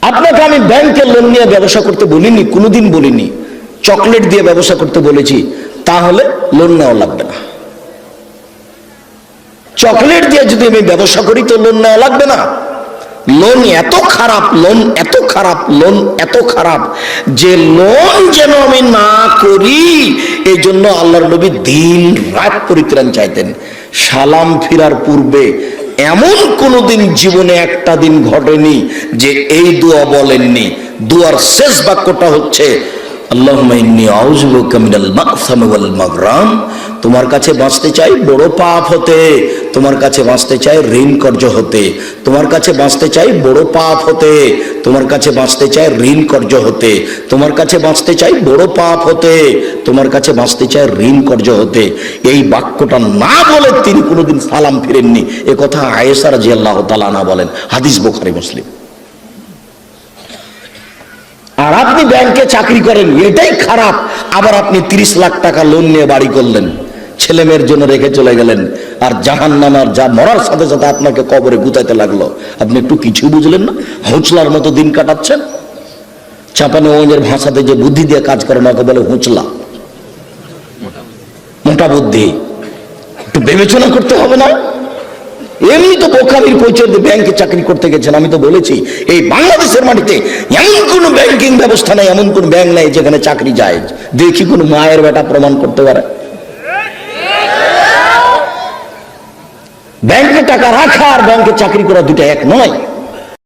আপনাকে আমি ব্যাংকে লোন নিয়ে ব্যবসা করতে বলিনি, কোনোদিন বলিনি। চকলেট দিয়ে ব্যবসা করতে বলেছি, তাহলে লোন নেওয়া লাগবে না। চকলেট দিয়ে যদি আমি ব্যবসা করি তো লোন নেওয়া লাগবে না। লোন এত খারাপ, লোন এত খারাপ, লোন এত খারাপ যে লোন যেন আমি না করি, এই জন্য আল্লাহর নবী দিন রাত পরিত্রাণ চাইতেন। সালাম ফিরার পূর্বে এমন কোনোদিন জীবনে একটা দিন ঘটেনি যে এই দোয়া বলেননি। দোয়ার শেষ বাক্যটা হচ্ছে আল্লাহুম্মা ইন্নী আউযু বিকা মিনাল মা'সামি ওয়াল মাগরাম। তোমার কাছে বাঁচতে চাই বড় পাপ হতে, তোমার কাছে বাঁচতে চাই ঋণ কর্য হতে, তোমার কাছে বাঁচতে চাই বড় পাপ হতে, তোমার কাছে বাঁচতে চাই ঋণ কর্য হতে, তোমার কাছে বাঁচতে চাই বড় পাপ হতে, তোমার কাছে বাঁচতে চাই ঋণ কর্য হতে। এই বাক্যটা না বলে তিনি কোনোদিন সালাম ফিরেননি। এ কথা আয়েশা রাদিয়াল্লাহু তাআলা আনহা বলেন, হাদিস বুখারী মুসলিম। আর আপনি ব্যাংকে চাকরি করেন, এটাই খারাপ। আবার আপনি 30 লাখ টাকা লোন নিয়ে বাড়ি করলেন, ছেলে মেয়ের জন্য রেখে চলে গেলেন, আর জাহান্নামার যা মরার সাথে সাথে আপনাকে কবরে গুতাইতে লাগলো। আপনি একটু কিছু বুঝলেন না, হুঁচলার মতো দিন কাটাচ্ছেন। চাঁপানেগঞ্জের ভাষাতে যে বুদ্ধি দিয়ে কাজ করে না, বলে হুঁচলা, মোটা বুদ্ধি। একটু বিবেচনা করতে হবে না? এমনি তো বোকামির পরিচয় দিয়ে ব্যাংকে চাকরি করতে গেছেন। আমি তো বলেছি এই বাংলাদেশের মাটিতে এমন কোন ব্যাংকিং ব্যবস্থা নাই, এমন কোন ব্যাংক নাই যেখানে চাকরি যায়। দেখি কোন মায়ের বেটা প্রমাণ করতে পারে। ব্যাংকে টাকা রাখা আর ব্যাংকে চাকরি করা দুটো এক নয়।